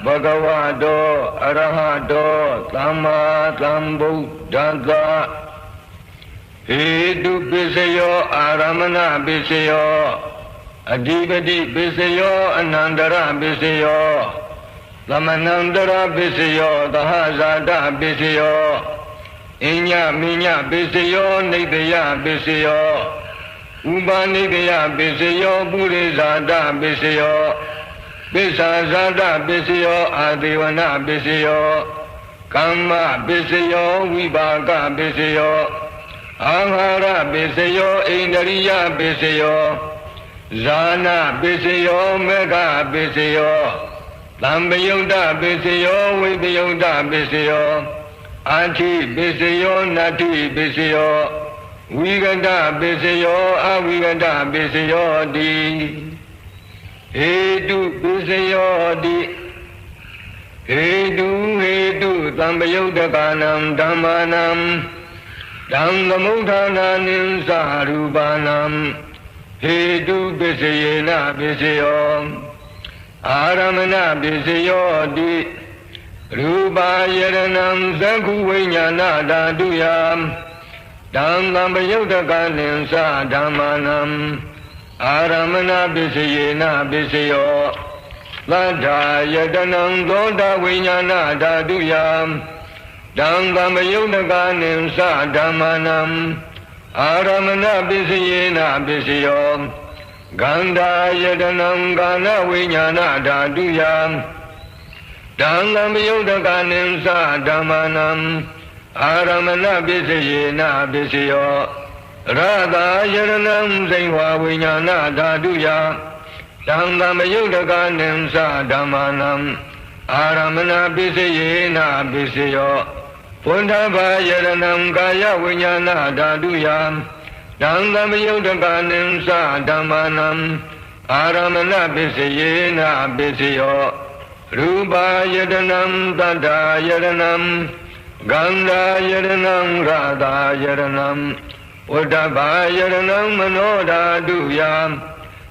Bhagavato Arahato Tamma Sambuddhassa Hetu Bisayo Aramana Bisayo Adhipati Bisayo Anandara Bisayo Lamanandara Bisayo Dahasada Bisayo Inya Minya Bisayo Nidya Bisayo Ubanidya Bisayo Buddhizada Bisayo Bisazada Bisayo Adivana Bisayo Kamma Bisayo Vibhaga Bisayo Ahara Bisayo Indriya Bisayo Zana Bisayo Mega Bisayo Lambayuda Bisayo Vibhayuda Bisayo Ati Bisayo Nati Bisayo Viganda Bisayo Aviganda Bisayo Di Hetu Bisayo Di Hetu Tambayudakanam Dhammanam Dhammamuddhananim Sarupanam Hetu Bisayena Bisayo Aramana Bisayo Di Rupa Yaranam Sakhu Vijnana Dhaduyam Dhammamuddhananim Sadhammanam Aramana Bisayena Bisayo Ladha Yadanam Dhoda Vijnana Dhaduyam Dhammamuddhananim Sadhammanam Aramana Bisayena Bisayo Gandha Yadanam Gana Vijnana Dhaduyam Dhammamuddhananim Sadhammanam Aramana Bisayena Bisayo Radha Yaranam Saihva Vijnana Dhaduyam Dhammamuddhananim Sadhammanam Aramana Bisayena Bisayo Pundhava Yaranam Kaya Vijnana Dhaduyam Dhammamuddhananim Sadhammanam Aramana Bisayena Bisayo Rupa Yaranam Tadha Yaranam Gandha Yaranam Radha Yaranam Uddhava Yaranam Mano Dhaduyam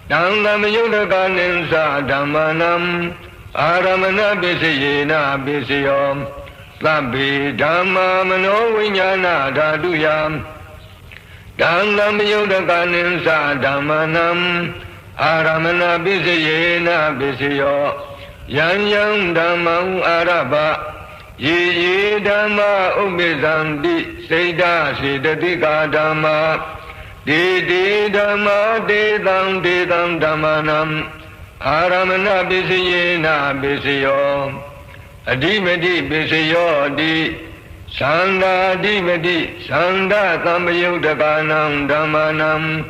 Dhammamuddhananim Sadhammanam Aramana Bisayena Bisayo Sabbi Dhamma Mano Vijnana Dhaduyam Dhammamuddhananim Sadhammanam Aramana Bisayena Bisayo Yang Yang Dhammam Arabha Ye Dhamma Ubizanti Seda Siddhatika Dhamma De Dhamma Dedam Dhammanam Aramana Bisayena Bisayo Adhimati Bisayo Di Sanda Adhimati Sanda Tambayudakanam Dhammanam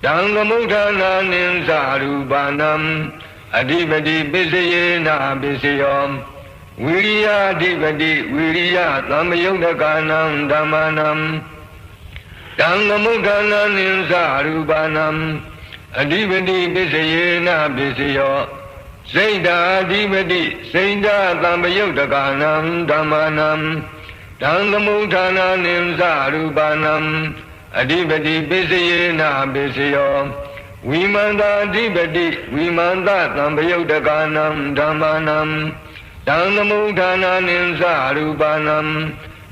Dhammamuddhananim Sarupanam Adhipati Bisayena Bisayo Viriya Adhipati Viriya Tambayudakanam Dhammanam Dhammamuddhananim Sarupanam Adhipati Bisayena Bisayo Saida Adhipati Saida Tambayudakanam Dhammanam Dhammamuddhananim Sarupanam Adhipati Bisayena Bisayo Vimanta Adhipati Vimanta Tambayudakanam Dhammanam Dhammamuddhananim Sarupanam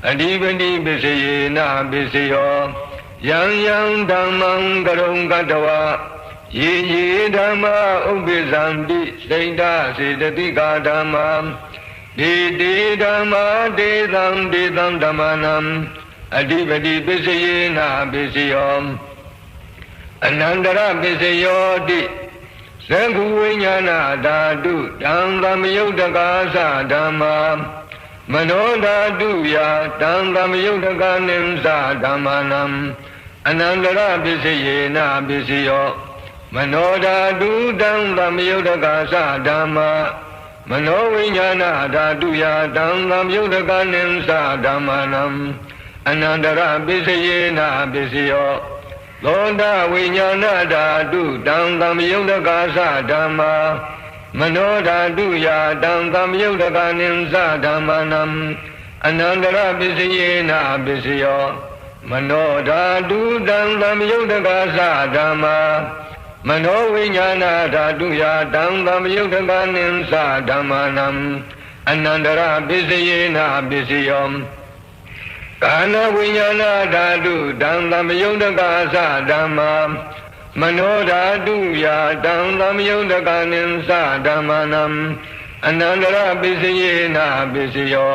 Adhipati Bisayena Bisayo Yang Dhammam Karong Katawa Ye Dhamma Ubizanti Saida Siddhatika Dhamma De Dhamma Dedam Dhammanam Adhipati Bisayena Bisayo Anandara Bisayo Di Sakhu Vijnana Dhatu Dhammamuddhananim Dhamma Mano Dhaduya Dhammamuddhananim Sadhammanam Anandara Bisayena Bisayo Mano Dhatu Dhammamuddhananim Dhamma Mano Vijnana Dhaduya Dhammamuddhananim Sadhammanam Anandara Bisayena Bisayo Lodha Vijnana Dhatu Dhammamuddhananim Dhamma Mano Dhaduya Dhammamuddhananim Sadhammanam Anandara Bisayena Bisayo Mano Dhatu Dhammamuddhananim Dhamma Mano Vijnana Dhatuya Dhammamuddhananim Sadhammanam အနန္တရပစ္စယေနပစ္စယောကာနဝိညာဏဓာတုတံသမယုတ်တကာသဓမ္မာမနောဓာတုယာတံသမယုတ်တကာနိသဓမ္မနံအနန္တရပစ္စယေနပစ္စယော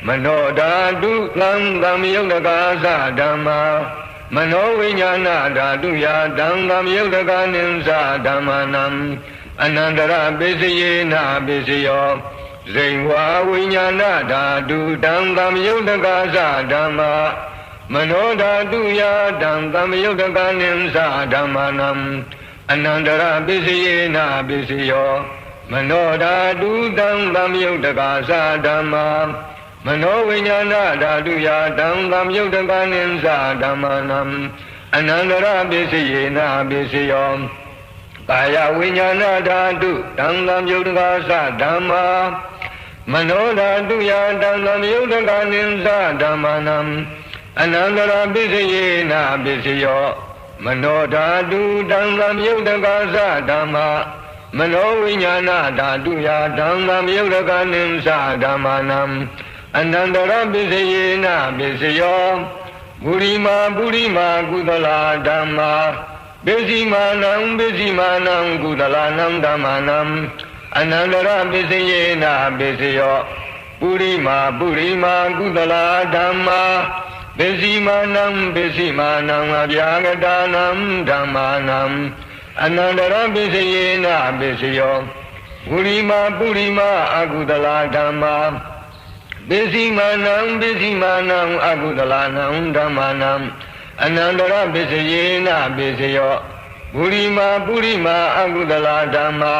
မနောဓာတုသံသမယုတ်တကာသဓမ္မာမနောဝိညာဏဓာတုယာတံသမယုတ်တကာနိသဓမ္မနံအနန္တရပစ္စယေနပစ္စယောဇိဝဝိညာဏဓာတုတံသမယုတ်တကာသဓမ္မာမနောဓာတုယာတံသမယုတ်တကာနိသဓမ္မနံအနန္တရပစ္စယေနပစ္စယောမနောဓာတုတံသမယုတ်တကာသဓမ္မာမနောဝိညာဏဓာတုယာတံသမယုတ်တကာနိသဓမ္မနံအနန္တရပစ္စယေနပစ္စယောကာယဝိညာဏဓာတုတံသမယုတ်တကာသဓမ္မာမနောဓာတုယာတံသမယုတ်တကာနိသဓမ္မနံအနန္တရပစ္စယေနပစ္စယောမနောဓာတုတံသမယုတ်တကာသဓမ္မာမနောဝိညာဏဓာတုယာတံသမယုတ်တကာနိသဓမ္မနံအနန္တရပစ္စယေနပစ္စယောပုရိမာကုသလာဓမ္မာပစ္စည်းမာနံကုသလာနံဓမ္မနံအနန္တရပစ္စယေနပစ္စယောပုရိမာကုသလာဓမ္မာပစ္စည်းမာနံအဗျာဂတာနံဓမ္မာနံအနန္တရပစ္စယေနပစ္စယောပုရိမာအကုသလာဓမ္မာပစ္စည်းမာနံအကုသလာနံဓမ္မာနံအနန္တရပစ္စယေနပစ္စယောပုရိမာအကုသလာဓမ္မာ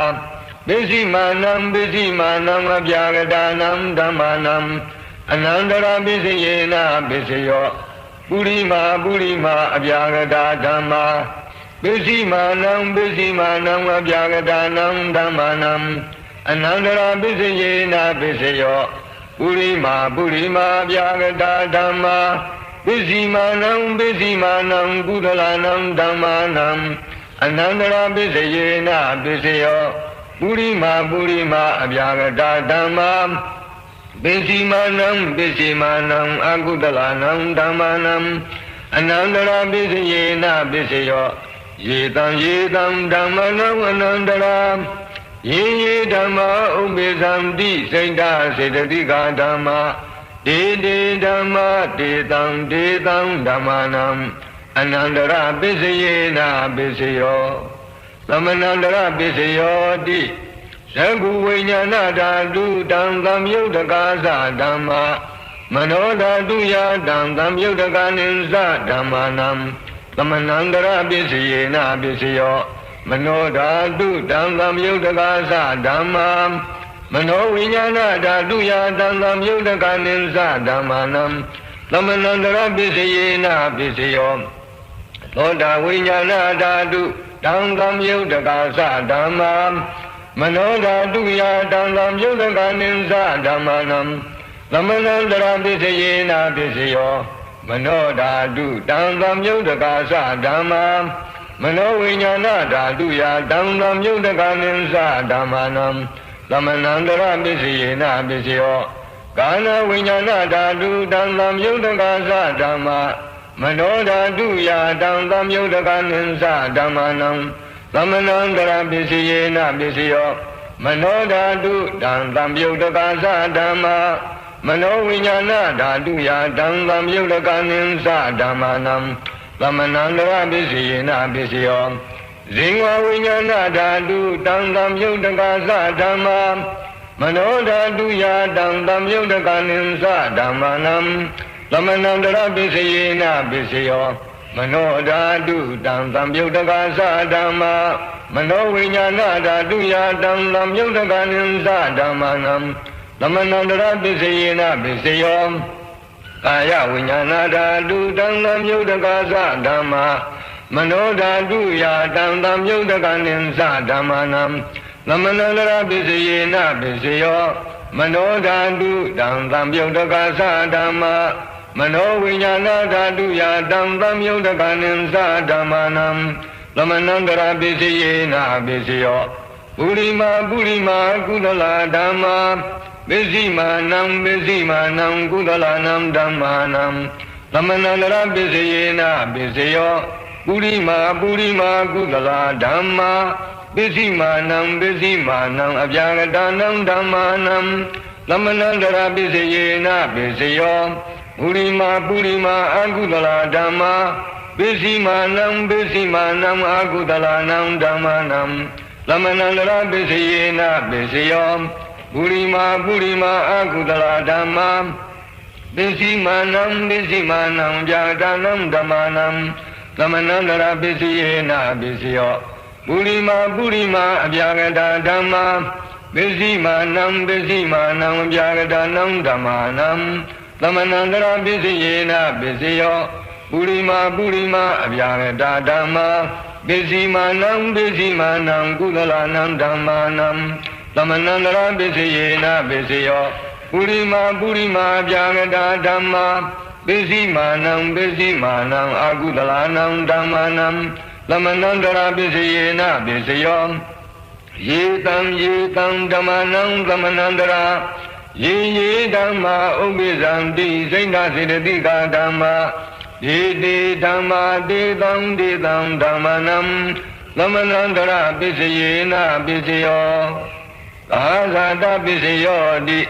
ပစ္စည်းမာနံအဗျာဂတာနံဓမ္မာနံအနန္တရပစ္စယေနပစ္စယောပုရိမာအဗျာဂတာဓမ္မာပစ္စည်းမာနံအဗျာဂတာနံဓမ္မာနံအနန္တရပစ္စယေနပစ္စယောပုရိမာအဗျာဂတာဓမ္မာပစ္စည်းမာနံကုသလာနံဓမ္မာနံအနန္တရပစ္စယေနပစ္စယောပုရိမာအဗျာဂတာဓမ္မာပစ္စည်းမာနံအကုသလာနံဓမ္မာနံအနန္တရပစ္စယေနပစ္စယောယေတံဓမ္မနံအနန္တရာယေဓမ္မာဥပ္ပေသံတိစိတ်တစေတသိကဓမ္မာဒေဓမ္မာဒေတံဓမ္မာနံအနန္တရပစ္စယေနပစ္စယောသမဏန္တရပစ္စယောတိသကုဝိညာဏဓာတုတံသမယုတ်တကာသဓမ္မာမနောဓာတုယာတံသမယုတ်တကာနိသဓမ္မာနံသမဏန္တရပစ္စယေနပစ္စယောမနောဓာတုတံသမယုတ်တကာသဓမ္မာမနောဝိညာဏဓာတုယာတံသမယုတ်တကာနိသဓမ္မာနံသမဏန္တရပစ္စယေနပစ္စယောသောတာဝိညာဏဓာတုတံသမယုတ်တကာသဓမ္မာမနောဓာတုယာတံသမယုတ်တကာနိသဓမ္မာနံသမဏန္တရပစ္စယေနပစ္စယောမနောဓာတုတံသမယုတ်တကာသဓမ္မာမနောဝိညာဏဓာတုယာတံသမယုတ်တကာနိသဓမ္မာနံသမဏန္တရပစ္စယေနပစ္စယောကာနဝိညာဏဓာတုတံသမယုတ်တကာသဓမ္မာမနောဓာတုယာတံသမယုတ်တကာနိသဓမ္မာနံသမဏန္တရပစ္စယေနပစ္စယောမနောဓာတုတံသမယုတ်တကာသဓမ္မာမနောဝိညာဏဓာတုယာတံသမယုတ်တကာနိသဓမ္မာနံသမဏန္တရပစ္စယေနပစ္စယောဇိဝဝိညာဏဓာတုတံသမယုတ်တကာသဓမ္မာမနောဓာတုယာတံသမယုတ်တကာနိသဓမ္မာနံသမဏန္တရပစ္စယေနပစ္စယောမနောဓာတုတံသမယုတ်တကာသဓမ္မာမနောဝိညာဏဓာတုယာတံသမယုတ်တကာနိသဓမ္မာနံသမဏန္တရပစ္စယေနပစ္စယောကာယဝိညာဏဓာတုတံသမယုတ်တကာသဓမ္မာမနောဓာတုယာတံသမယုတ်တကာနိသဓမ္မာနံသမဏန္တရပစ္စယေနပစ္စယောမနောဓာတုတံသမယုတ်တကာသဓမ္မာမနောဝိညာဏဓာတုယာတံသမယုတ်တကာနိသဓမ္မာနံသမဏန္တရပစ္စယေနပစ္စယောပုရိမာကုသလာဓမ္မာပ ပိစိမာနံပိစိမာနံကုသလနံဓမ္မာနံသမဏန္တရပိစယေနပိစယောပုရိမာပုရိမာကုသလဓမ္မာပိစိမာနံပိစိမာနံအပြာဂတနံဓမ္မာနံသမဏန္တရပိစယေနပိစယောပုရိမာပုရိမာအကုသလဓမ္မာပိစိမာနံပိစိမာနံအကုသလနံဓမ္မာနံသမဏန္တရပိစယေနပိစယောပုရိမာပုရိမာအကုသလဓမ္မာပိစိမာနံပိစိမာနံဗျာဒနံဓမ္မာနံသမဏန္တရပိစယေနပိစယောပုရိမာပုရိမာအဗျာဂတဓမ္မာပိစိမာနံပိစိမာနံဗျာဂတနံဓမ္မာနံသမဏန္တရပိစယေနပိစယောပုရိမာပုရိမာအဗျာဂတဓမ္မာပိစိမာနံပိစိမာနံကုသလနံဓမ္မာနံသမဏန္တရပိစယေနပိစယောပုရိမာပုရိမာအဗျာဂတဓမ္မာပိစိမာနံပိစိမာနံအကုသလနံဓမ္မာနံသမဏန္တရပိစယေနပိစယောယေတံဓမ္မာနံသမဏန္တရာယေဓမ္မာဥပ္ပိဇံတိစိဏစေတတိကာဓမ္မာဒေတေဓမ္မာဒေတံဓမ္မာနံသမဏန္တရပိစယေနပိစယောသာဇာတပိစယောတိ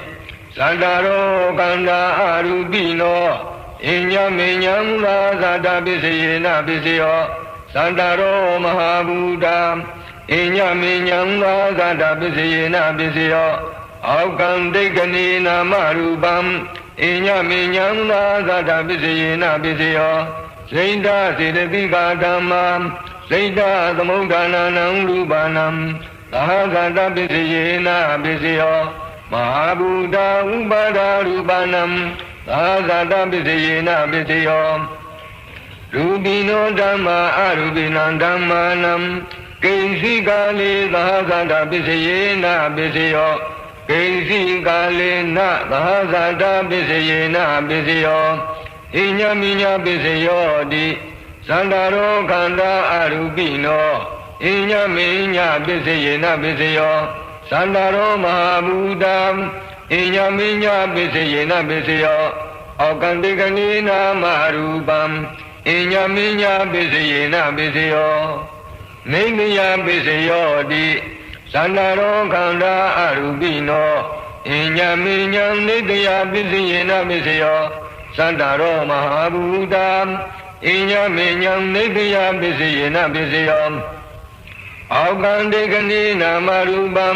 သန္တာရောကန္တာအရူပိနောအညမေညံသာဇာတပိစယေနပိစယောသန္တာရောမဟာဘူတာအညမေညံသာဇာတပိစယေနပိစယောအောကံဒိဋ္ဌနေနာမရူပံအညမေညံသာဇာတပိစယေနပိစယောစိန္ဒစေတတိကာဓမ္မာစိန္ဒသမုဋ္ဌာနာနံရူပနံသာဇာတပိစယေနပိစယောမဟာဘူတာဥပါဒရူပနံသာဇာတပိစယေနပိစယောရူပိနောဓမ္မာအရူပိနံဓမ္မာနံကိဉ္စီကာလေသာဇာတပိစယေနပိစယောကိဉ္စီကာလေနသာဇာတပိစယေနပိစယောဣညမိညပိစယောတိသန္တာရောခန္ဓာအရူပိနောဣညမိညပိစယေနပိစယောသန္တာရောမဟာဘူတံဣညမိညပိစယေနပိစယောအောကံတိကနိနာမရူပံဣညမိညပိစယေနပိစယောနိမယပိစယောတိသန္တာရောခန္ဓာအရူပိနောဣညမိညနိတယပိစယေနပိစယောသန္တာရောမဟာဘူတံဣညမိညနိတယပိစယေနပိစယောအောကံတေကနိနာမရူပံ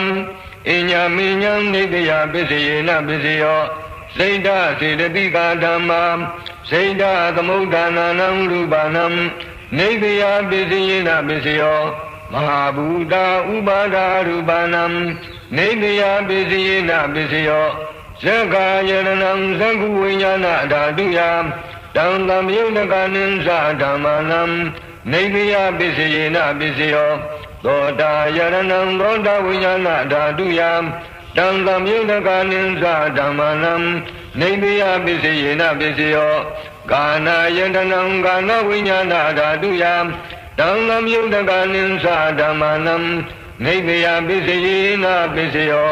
ဣညမိညနိတယပိစယေနပိစယောစိန္ဒစေတတိကာဓမ္မာစိန္ဒသမုဋ္ဌာနာနံရူပနံနိတယပိစယေနပိစယောမဟာဘူတာဥပါဒရူပနံနိတယပိစယေနပိစယောဇဂ္ဂာယရဏံဇဂ္ဂဝိညာဏဓာတုယတံသံယုတကနိသဓမ္မာနံနိတယပိစယေနပိစယောသောတာယရဏံသောတာဝိညာဏဓာတုယတံသံယုတကနိသဓမ္မာနံနိတယပိစယေနပိစယောကာနာယတနံကာနဝိညာဏဓာတုယတံသံယုတကနိသဓမ္မာနံနိတယပိစယေနပိစယော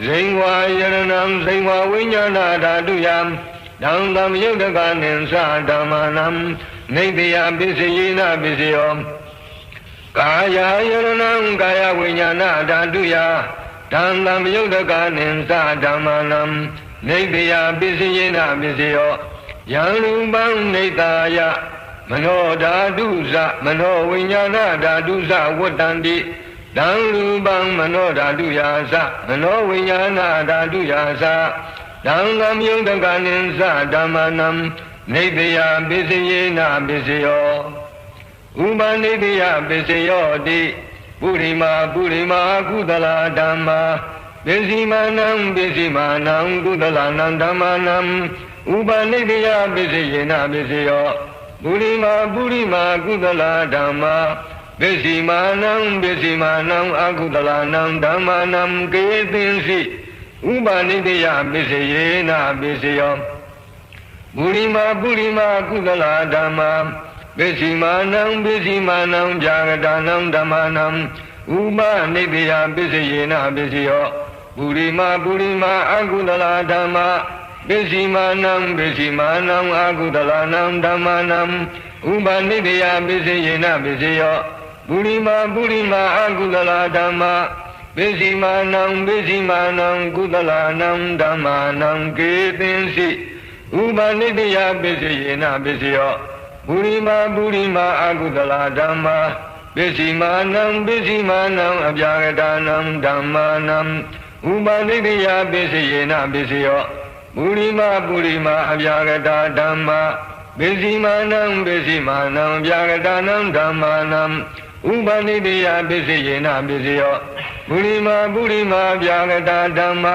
ဇိဝယရဏံဇိဝဝိညာဏဓာတုယတံသံယုတကနိသဓမ္မာနံနိတယပိစယေနပိစယောကာယယရဏံကာယဝိညာဏဓာတုယတံသံယုတကနိသဓမ္မာနံနိတယပိစယေနပိစယောယံရူပံနိတာယမနောဓာတုဇမနောဝိညာဏဓာတုဇဝတ္တန္တိတံရူပံမနောဓာတုယာဇမနောဝိညာဏဓာတုယာဇတံသံယုတကနိသဓမ္မာနံနိတယပိစယေနပိစယောဥပနိတယပိစယောတိပုရိမာပုရိမာကုသလဓမ္မာပိစိမာနံပိစိမာနံကုသလနံဓမ္မာနံဥပနိတယပိစယေနပိစယောပုရိမာပုရိမာကုသလဓမ္မာပိစိမာနံပိစိမာနံအကုသလနံဓမ္မာနံကေသင်္စိဥပနိတယပိစယေနပိစယောပုရိမာပုရိမာကုသလဓမ္မာပိစိမာနံပိစိမာနံဗျာဂတနံဓမ္မာနံဥပနိတယပိစယေနပိစယော ပုရိမာအကုသလဓမ္မပစ္စည်းမာနံအကုသလနံဓမ္မနံဥပနိတယပစ္စယေနပစ္စယောပုရိမာအကုသလဓမ္မပစ္စည်းမာနံကုသလနံဓမ္မနံကေသင်္စိဥပနိတယပစ္စယေနပစ္စယောပုရိမာအကုသလဓမ္မပစ္စည်းမာနံအပြာဂတနံဓမ္မနံဥပနိတယပစ္စယေနပစ္စယောပုရိမာအပြာဂတဓမ္မပစ္စည်းမာနံအပြာဂတနံဓမ္မနံဥပနိတယပစ္စယေနပစ္စယောပုရိမာအပြာဂတဓမ္မ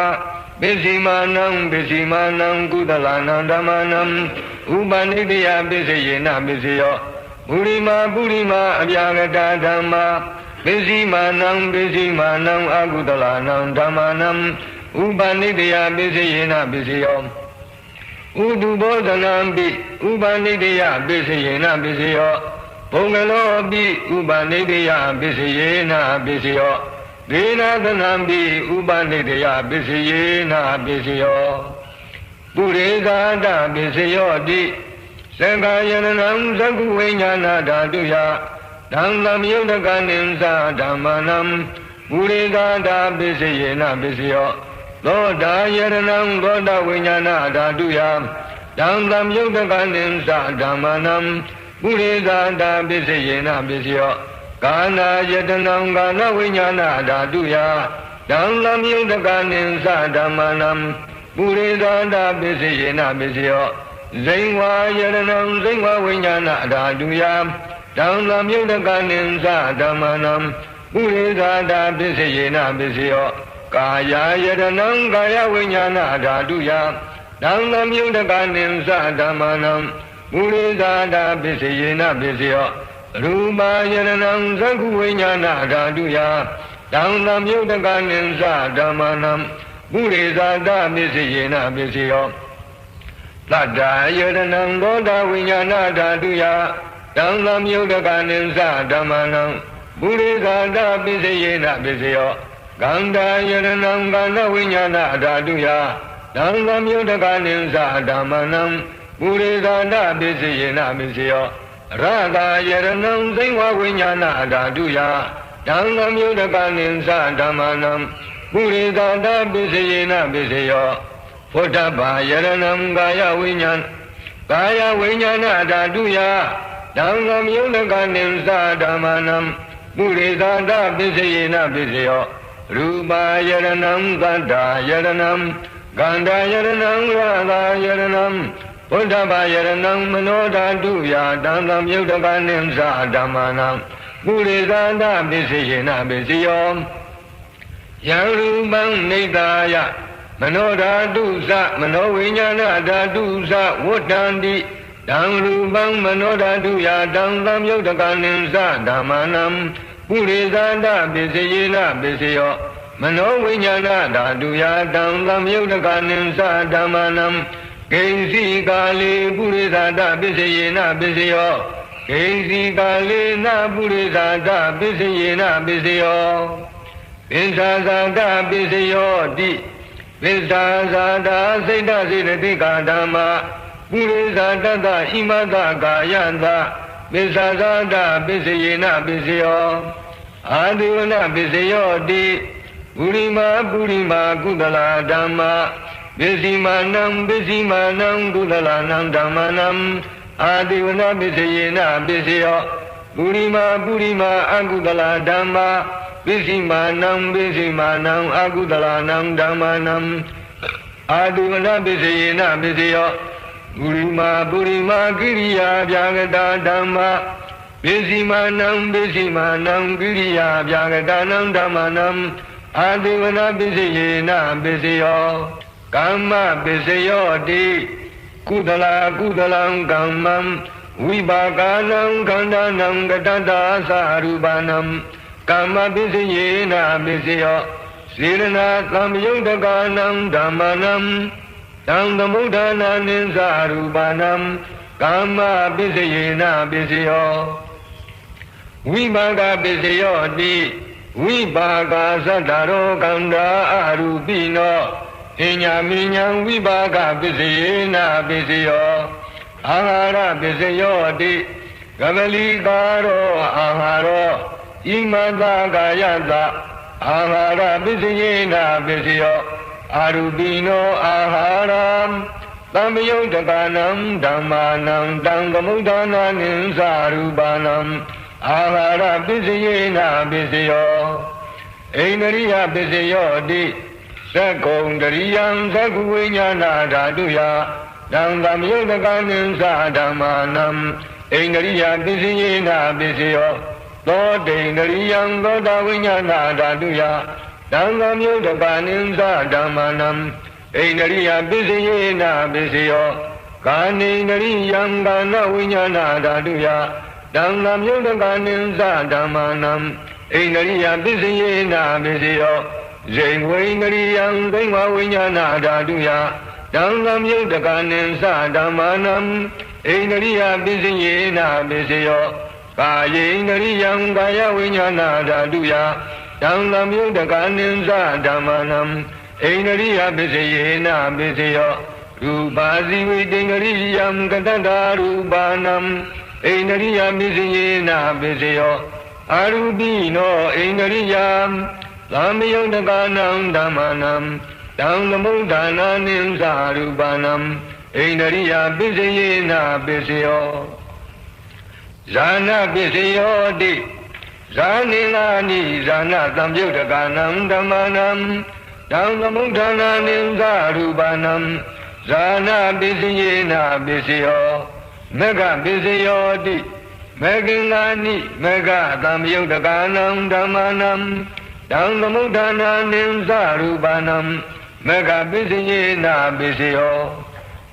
ပစ္စည်းမာနံကုသလနံဓမ္မနံဥပနိတယပစ္စယေနပစ္စယောပုရိမာအပြာဂတဓမ္မပစ္စည်းမာနံအကုသလနံဓမ္မနံဥပနိတယပစ္စယေနပစ္စယောဥတုဘောဓနံပိဥပနိတယပစ္စယေနပစ္စယောဘုံကလောပိဥပနိတယပစ္စယေနပစ္စယောဒေနသနံပိဥပနိတယပစ္စယေနပစ္စယောပုရိသတပစ္စယောတိသက္ကာယနံသက္ကုဝိညာဏဓာတုယဓမ္မယုတ်တကနိသဓမ္မနံပုရိသတပစ္စယေနပစ္စယောသောတာယရဏံသောတာဝိညာဏဓာတုယဓမ္မယုတ်တကနိသဓမ္မနံပုရိသတပစ္စယေနပစ္စယောကာနာယတနံကာနဝိညာဏဓာတုယဓမ္မယုတ်တကနိသဓမ္မနံပုရိသတပစ္စယေနပစ္စယောဇိဝါယရဏံဇိဝဝိညာဏဓာတုယဓမ္မယုတ်တကနိသဓမ္မနံပုရိသတပစ္စယေနပစ္စယောကာယယတနံကာယဝိညာဏဓာတုယဓမ္မယုတ်တကနိသဓမ္မနံပုရိသတပစ္စယေနပစ္စယောရူပယရဏံသက္ခုဝိညာဏဓာတုယဓမ္မယုတ်တကနိသဓမ္မနံပုရိသတပစ္စယေနပစ္စယောသတ္တယရဏံသောတာဝိညာဏဓာတုယဓမ္မယုတ်တကနိသဓမ္မနံပုရိသတပစ္စယေနပစ္စယောကန္တာယရဏံကန္တဝိညာဏဓာတုယဓမ္မယုတ်တကနိသဓမ္မနံပုရိသတပစ္စယေနပစ္စယောရတာယရဏံသိဝဝိညာဏဓာတုယဓမ္မယုတ်တကနိသဓမ္မနံပုရိသတပစ္စယေနပစ္စယောဖုဒ္ဓဘာယရဏံကာယဝိညာဏဓာတုယဓမ္မယုတ်တကနိသဓမ္မနံပုရိသတပစ္စယေနပစ္စယောရူပယရဏံသတ္တယရဏံကန္တာယရဏံရတာယရဏံဘုဒ္ဓဘာယရဏံမနောဓာတုယဓမ္မယုတ်တကနိသဓမ္မနံပုရိသတပစ္စယေနပစ္စယောယံရူပံနိဒာယမနောဓာတုသမနောဝိညာဏဓာတုသဝဋ္ဌန္တိဓမ္မရူပံမနောဓာတုယဓမ္မယုတ်တကနိသဓမ္မနံပုရိသတပစ္စယေနပစ္စယောမနောဝိညာဏဓာတုယဓမ္မယုတ်တကနိသဓမ္မနံဂိဉ္စီကာလေပုရိသတပစ္စယေနပစ္စယောဂိဉ္စီကာလေနပုရိသတပစ္စယေနပစ္စယောပစ္ဆာဇာတပစ္စယောတိပစ္ဆာဇာတာစိတ်တစေတသိကာဓမ္မပုရိသတတဣမတကာယန္တပစ္ဆာဇာတပစ္စယေနပစ္စယောအာဒီဝနပစ္စယောတိပုရိမာကုသလဓမ္မပစ္စည်းမာနံကုသလနံဓမ္မနံအာဒီဝနပစ္စယေနပစ္စယောပုရိမာအကုသလဓမ္မပစ္စည်းမာနံအကုသလနံဓမ္မနံအာဒီဝနပစ္စယေနပစ္စယောပုရိမာကိရိယာဗျာဂတာဓမ္မပစ္စည်းမာနံကိရိယာဗျာဂတာနံဓမ္မနံအာဒီဝနပစ္စယေနပစ္စယောကမ္မပစ္စယောတိကုသလံကမ္မံဝိပါကနံခန္ဓာနံကတ္တသာရူပနံကမ္မပစ္စယေနပစ္စယောစေရဏသမ္ယုတ်တကနံဓမ္မနံတံသမုဋ္ဌာနာနိသရူပနံကမ္မပစ္စယေနပစ္စယောဝိပါကပစ္စယောတိ ဝိပါကသတ္တရောကန္တာအရူပိနောအညာမိညာဝိပါကပစ္စယေနာပစ္စယောအာဟာရပစ္စယောတိကမလီကာရောအာဟာရောဣမတကာယတအာဟာရပစ္စယေနာပစ္စယောအာရူပိနောအာဟာရသံယုတ်တကနံဓမ္မာနံတံသမုဒ္ဒနာနိသရူပနံအာဟာရပစ္စယေနာပစ္စယောဣန္ဒရိယပစ္စယောတိသက္ကုံတရိယံသက္ကုဝိညာဏဓာတုယတံသမယုတ်တကနိသဓမ္မာနံဣန္ဒရိယပစ္စယေနာပစ္စယောသောတိန္ဒရိယံသောတာဝိညာဏဓာတုယတံသမယုတ်တကနိသဓမ္မာနံဣန္ဒရိယပစ္စယေနာပစ္စယောကာနိန္ဒရိယံကာနဝိညာဏဓာတုယတံသမယုတ်တကနိသဓမ္မာနံဣန္ဒရိယပစ္စယေနာပစ္စယောဇိဝိန္ဒရိယံဒိဋ္ဌဝိညာဏဓာတုယတံသမယုတ်တကနိသဓမ္မာနံဣန္ဒရိယပစ္စယေနာပစ္စယောကာယေန္ဒရိယံကာယဝိညာဏဓာတုယတံသမယုတ်တကနိသဓမ္မာနံဣန္ဒရိယပစ္စယေနာပစ္စယောရူပါဇိဝိတ္တရိယံကတ္တရူပါနံဣန္ဒရိယပစ္စယေနာပစ္စယောအာရူပိနောဣန္ဒရိယံသမယုတ်တကနံဓမ္မာနံတံသမုဒ္ဒနာနိသရူပနံဣန္ဒရိယပစ္စယေနာပစ္စယောဇာနပစ္စယောတိဇာနိလာနိဇာနသံယုတ်တကနံဓမ္မာနံတံသမုဒ္ဒနာနိသရူပနံဇာနပစ္စယေနာပစ္စယောမေဃပစ္စယောတိမေဃင်္ဂာနိမေဃသံယုတ်တကနံဓမ္မာနံတံသမုဒ္ဒနာနိသရူပနံမေဃပစ္စယေနာပစ္စယော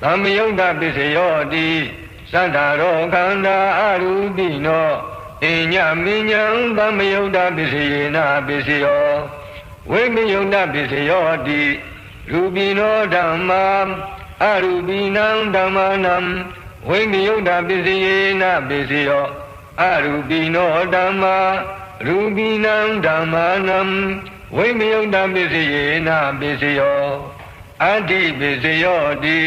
သမယုတ်တပစ္စယောတိသတ္တရောခန္ဓာအရူပိနောအညမိညာသမယုတ်တပစ္စယေနာပစ္စယောဝိမယုတ်တပစ္စယောတိရူပိနောဓမ္မာအရူပိနံဓမ္မာနံဝိမယုတ်တပစ္စယေနာပစ္စယောအရူပိနောဓမ္မာရူပိနံဓမ္မာနံဝိမယုတ်တပစ္စယေနာပစ္စယောအတ္တိပစ္စယောတိ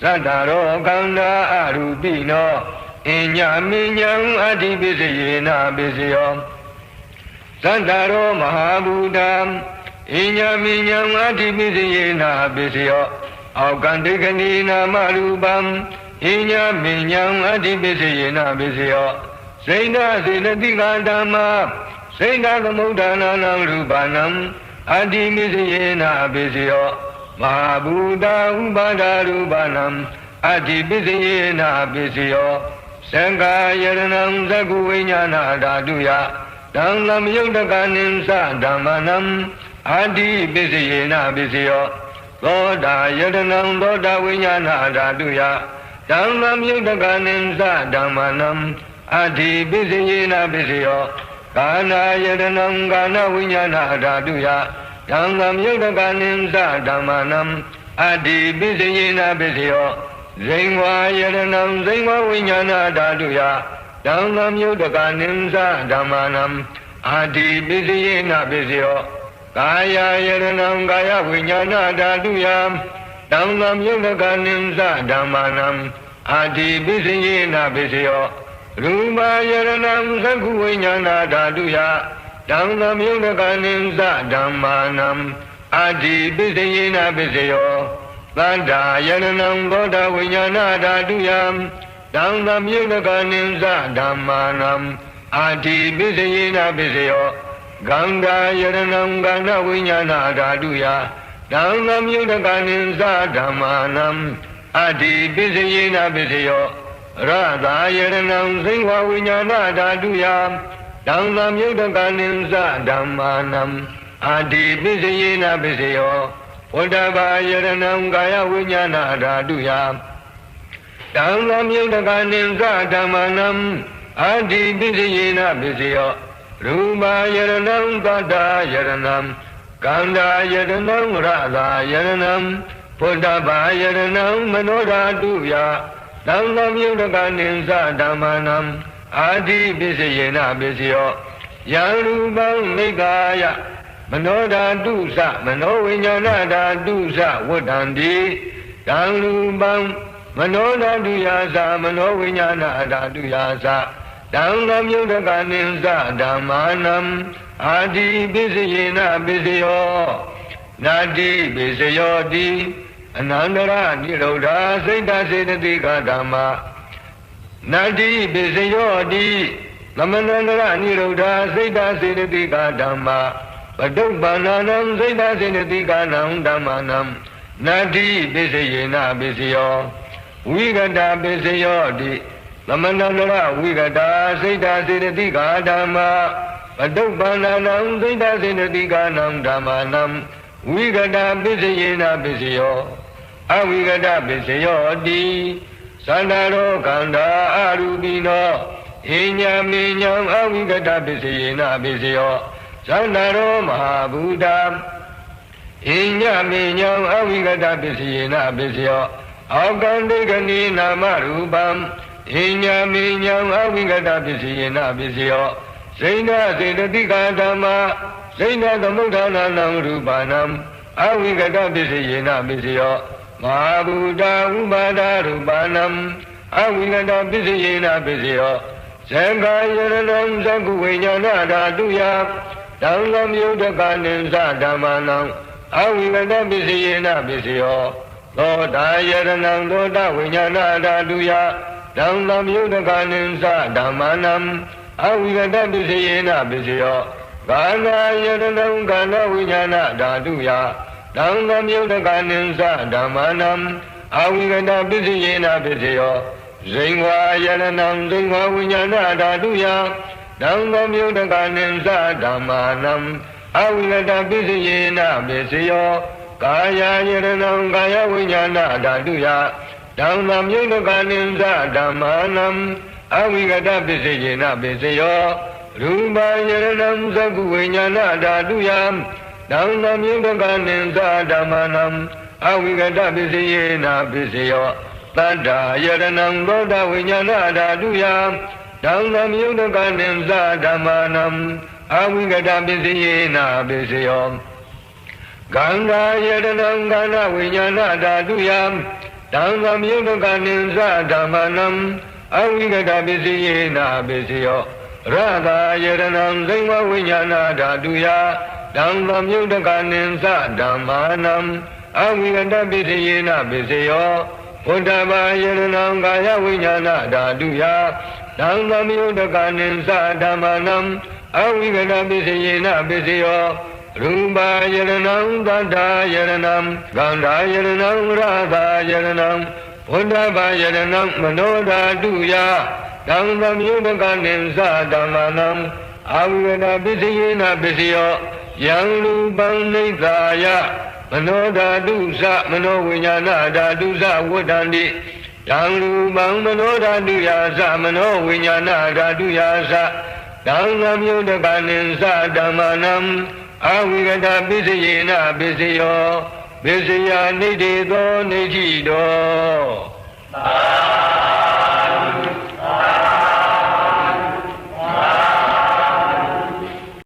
သတ္တရောခန္ဓာအရူပိနောအညမိညာအတ္တိပစ္စယေနာပစ္စယောသတ္တရောမဟာဘူတံအညမိညာအတ္တိပစ္စယေနာပစ္စယောအောကံတေကနိနာမရူပံအညမိညာအတ္တိပစ္စယေနာပစ္စယောစိဏစေတတိကဓမ္မာစိဏသမုဒ္ဒနာနံရူပနံအတ္တိပစ္စယေနာပစ္စယောမဟာဘူတဥပါဒရူပနံအတ္တိပစ္စယေနာပစ္စယောသံဃာယရဏံသက္ကုဝိညာဏဓာတုယတံသမယုတ်တကနိသဓမ္မာနံအတ္တိပစ္စယေနာပစ္စယောသောတာယရဏံသောတာဝိညာဏဓာတုယတံသမယုတ်တကနိသဓမ္မာနံအတ္တိပစ္စယေနာပစ္စယောကာနာယရဏံကာနဝိညာဏဓာတုယတံသမယုတ်တကနိသဓမ္မာနံအတ္တိပစ္စယေနာပစ္စယောဇိဝါယရဏံဇိဝဝိညာဏဓာတုယတံသမယုတ်တကနိသဓမ္မာနံအတ္တိပစ္စယေနာပစ္စယောကာယယရဏံကာယဝိညာဏဓာတုယတံသမယုတ်တကနိသဓမ္မာနံအတ္တိပစ္စယေနာပစ္စယောရူပယရဏံသက္ခုဝိညာဏဓာတုယတံသမယုတ်တကနိသဓမ္မာနံအတ္တိပစ္စယေနာပစ္စယောသတ္တာယရဏံသောတာဝိညာဏဓာတုယတံသမယုတ်တကနိသဓမ္မာနံအတ္တိပစ္စယေနာပစ္စယောဂန္ဓာယရဏံကန္ဓဝိညာဏဓာတုယတံသမယုတ်တကနိသဓမ္မာနံအတ္တိပစ္စယေနာပစ္စယောရသာယရဏံသိဝဝိညာဏဓာတုယတံသမယုတ်တကနိသဓမ္မာနံအတ္တိပစ္စယေနာပစ္စယောဝတ္တဘာယရဏံကာယဝိညာဏဓာတုယတံသမယုတ်တကနိသဓမ္မာနံအတ္တိပစ္စယေနာပစ္စယောရူပယရဏံသတ္တယရဏံကန္ဓာယရဏံရသာယရဏံဝတ္တဘာယရဏံမနောဓာတုယတံသမယုတ်တကနိသဓမ္မာနံအာတိပစ္စယေနပစ္စယော ယံရူပံနိဂာယမနောဓာတုသမနောဝိညာဏဓာတုသဝတ္တန္တိယံရူပံမနောဓာတုယာသမနောဝိညာဏဓာတုယာသတံသမြုဒ္ဒကနိသဓမ္မာနံအာတိပိစယေနပိစယောနာတိပိစယောတိအနန္တရနိရောဓစိတ်တစေတသိကဓမ္မာနာတိပိစယောတိသမန္တရနိရောဓစိတ်တစေတသိကဓမ္မာပတုပ္ပန္နံစိတ်တစေတသိကနံဓမ္မာနံနာတိပိစယေနပိစယောဝိကတပိစယောတိသမန္တရဝိကတာစိတ်တစေတသိကဓမ္မာပတုပ္ပန္နံစိတ်တစေတသိကနံဓမ္မာနံဝိကတပိစယေနပိစယောအဝိကတပိစယောတိသန္တာရောခန္ဓာအရူပိနောဣညာမေညာအဝိကတပိစယေနပိစယောသန္တာရောမဟာဘူတာဣညာမေညာအဝိကတပိစယေနပိစယောအောကံဒိကနိနာမရူပံဣညာမေညာအဝိကတပိစယေနပိစယောစိဏစေတသိကဓမ္မာစိဏသမုဋ္ဌာနာနံရူပနံအဝိကတပိစယေနပိစယောမဟာဘူတာဥပါဒရူပနံအဝိကတပိစယေနပိစယောသံဃာယရဏံသကုဝိညာဏဓာတုယတံသမြုဒ္ဒကနိသဓမ္မာနံအဝိကတပိစယေနပိစယောသောတာယရဏံသောတဝိညာဏဓာတုယတံသမြုဒ္ဒကနိသဓမ္မာနံအဝိကတပိစယေနပိစယောကာနာယရဏံကာနဝိညာဏဓာတုယတံသမြုဒ္ဒကနိသဓမ္မာနံအဝိကတပိစယေနပိစယောဇိဝါယရဏံဇိဝဝိညာဏဓာတုယတံသမြုဒ္ဒကနိသဓမ္မာနံအဝိကတပိစယေနပိစယောကာယယရဏံကာယဝိညာဏဓာတုယတံသမြုဒ္ဒကနိသဓမ္မာနံအဝိကတပိစယေနပိစယောရူပယရဏံသကုဝိညာဏဓာတုယတံသမြုဒ္ဒကနိသဓမ္မာနံအဝိကတပိစယေနပိစယောတတ္ထာယရဏံသောတဝိညာဏဓာတုယတံသမြုဒ္ဒကနိသဓမ္မာနံအဝိကတပိစယေနပိစယောဂန္ဓာယရဏံဂန္ဓဝိညာဏဓာတုယတံသမြုဒ္ဒကနိသဓမ္မာနံအဝိကတပိစယေနပိစယောရဂာယရဏံဇိဝဝိညာဏဓာတုယတံသမြုဒ္ဒကနိသဓမ္မာနံအဝိကတပိစယေနပိစယောဘုဒ္ဓဘာယရဏံကာယဝိညာဏဓာတုယတံသမြုဒ္ဒကနိသဓမ္မာနံအဝိကတပိစယေနပိစယောရူပယရဏံသတ္ထာယရဏံဂန္ဓာယရဏံရာဂာယရဏံဘုဒ္ဓဘာယရဏံမနောဓာတုယတံသမြုဒ္ဒကနိသဓမ္မာနံအဝိကတပိစယေနပိစယောယံရူပံနိသာယမနောဓာတုသမနောဝိညာဏဓာတုသဝတ္တန္တိယံရူပံမနောဓာတုယာသမနောဝိညာဏဓာတုယာသတံသမြုဒ္ဒကနိသဓမ္မာနံအဝိကတပိစယေနပိစယောပိစယနိဋ္ဌိသောနိဋ္ဌိတော